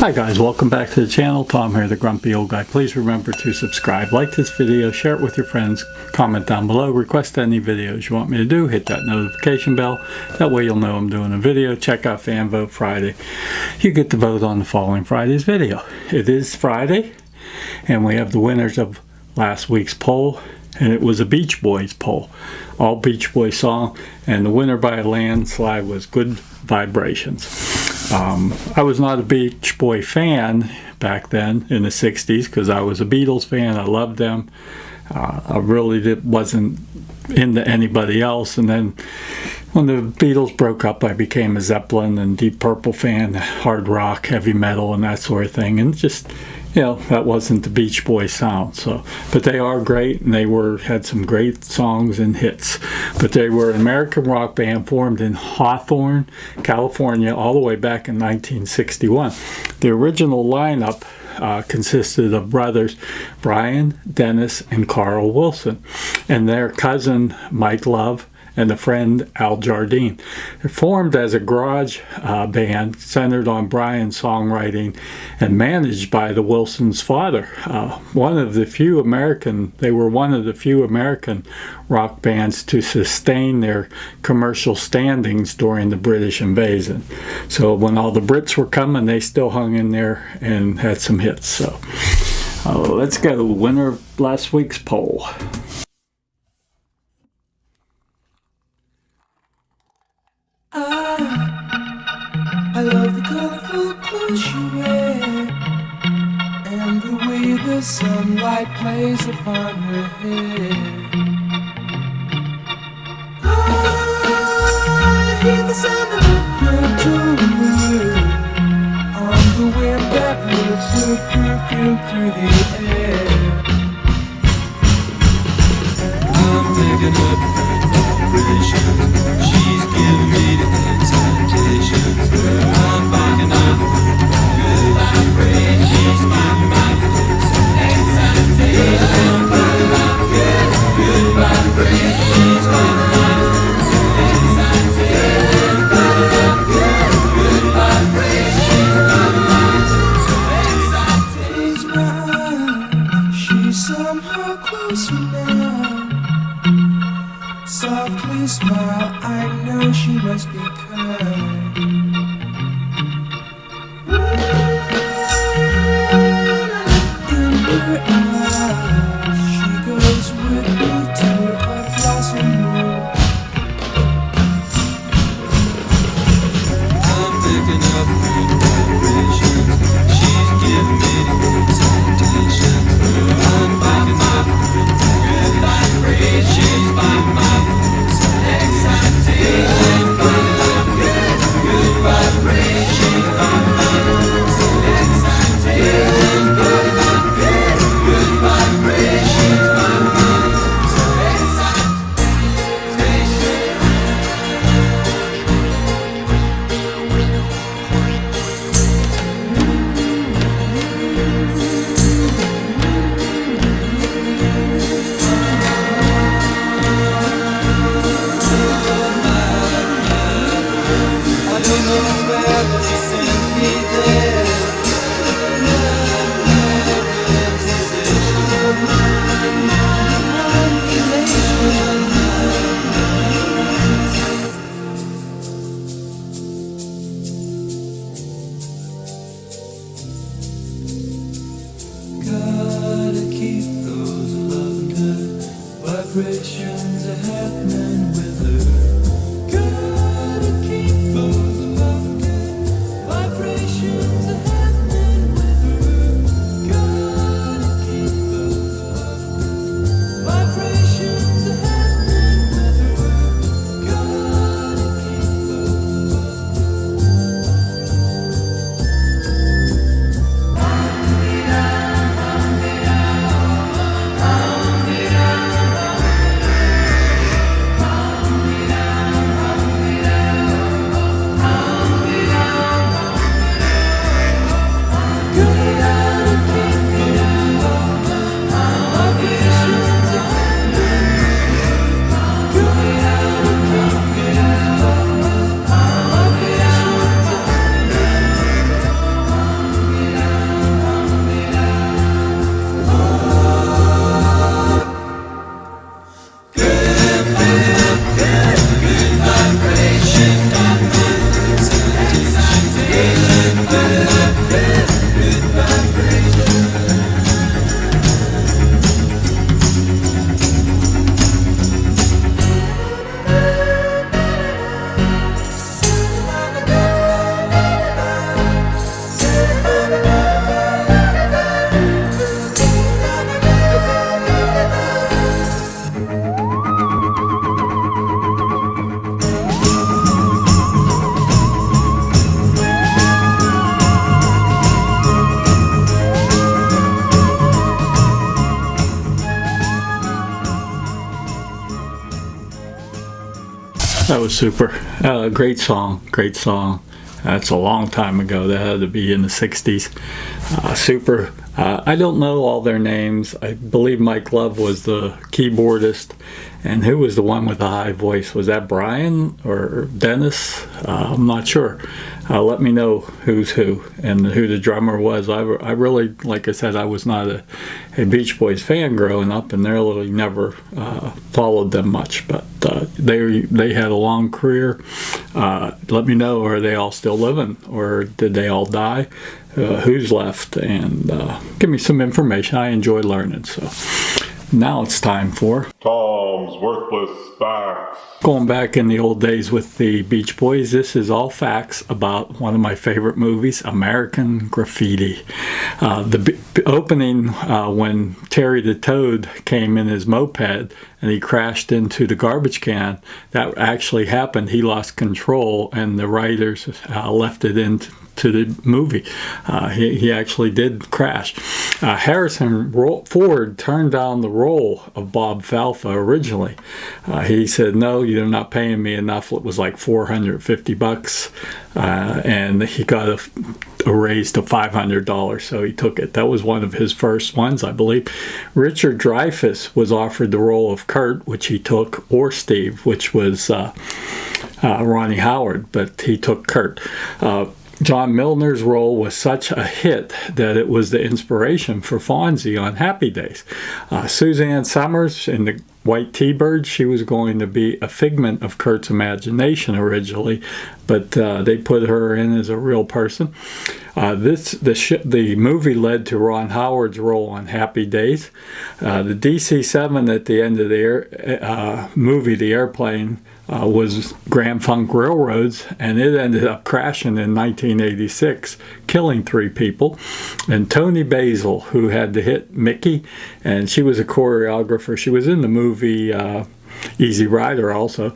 Hi guys, welcome back to the channel. Tom here, the grumpy old guy. Please remember to subscribe, like this video, share it with your friends, comment down below, request any videos you want me to do, hit that notification bell. That way you'll know I'm doing a video. Check out Fan Vote Friday. You get to vote on the following Friday's video. It is Friday, and we have the winners of last week's poll, and it was a Beach Boys poll. All Beach Boys song, and the winner by a landslide was Good Vibrations. I was not a Beach Boy fan back then in the 60s because I was a Beatles fan. I loved them. I really wasn't into anybody else. And then when the Beatles broke up, I became a Zeppelin and Deep Purple fan, hard rock, heavy metal, and that sort of thing. And just, you know, that wasn't the Beach Boys sound. So, but they are great, and they had some great songs and hits. But they were an American rock band formed in Hawthorne, California, all the way back in 1961. The original lineup consisted of brothers Brian, Dennis, and Carl Wilson, and their cousin Mike Love, and a friend Al Jardine. It formed as a garage band centered on Brian's songwriting and managed by the Wilsons' father. They were one of the few American rock bands to sustain their commercial standings during the British invasion. So when all the Brits were coming, they still hung in there and had some hits. So let's go. Winner of last week's poll. I love the colorful clothes you wear and the way the sunlight plays upon her hair. I hear the sound of her gentle word on the wind that lifts her perfume through the air. I'm picking up her vibrations. She's giving me the excitations. I'm picking up good vibrations. She's giving me the excitations. Good vibrations. She's giving me the excitations. Good vibrations. She's mine. She's somehow closer now. Softly smile, I know she must be kind. In her eyes, she goes with me to a blossom room. I'm picking up good vibrations. She's giving me the excitations. I'm picking up good vibrations. She's giving me vibrations are happening with her. Gotta keep those lovely vibrations are happening with her. Gotta keep those lovely vibrations are happening with her. Gotta keep those was super. Great song. Great song. That's a long time ago. That had to be in the 60s. Super. I don't know all their names. I believe Mike Love was the keyboardist. And who was the one with the high voice? Was that Brian or Dennis? I'm not sure. Let me know who's who and who the drummer was. I really, like I said, I was not a Beach Boys fan growing up, and really never followed them much. But they had a long career. Let me know, are they all still living, or did they all die? Who's left? And give me some information. I enjoy learning. So now it's time for Tom's Worthless Facts. going back in the old days with the Beach Boys. This is all facts about one of my favorite movies, American Graffiti. The opening when Terry the Toad came in his moped and he crashed into the garbage can, that actually happened. He lost control and the writers left it into the movie. He actually did crash. Harrison Ford turned down the role of Bob Falfa originally. He said, no, you're not paying me enough. It was like $450, and he got a raise to $500, so he took it. That was one of his first ones, I believe. Richard Dreyfuss was offered the role of Kurt, which he took, or Steve, which was Ronnie Howard, but he took Kurt. John Milner's role was such a hit that it was the inspiration for Fonzie on Happy Days. Suzanne Summers in the White T-Bird, she was going to be a figment of Kurt's imagination originally, but they put her in as a real person. The movie led to Ron Howard's role on Happy Days. The DC-7 at the end of the movie, The Airplane, was Grand Funk Railroads, and it ended up crashing in 1986, killing 3 people. And Tony Basil, who had the hit Mickey, and she was a choreographer. She was in the movie Easy Rider also.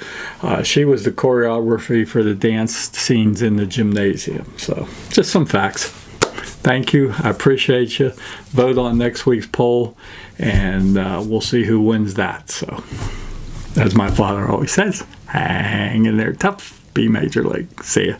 She was the choreography for the dance scenes in the gymnasium. So just some facts. Thank you. I appreciate you. Vote on next week's poll, and we'll see who wins that. So, as my father always says, hang in there tough. B major league. See ya.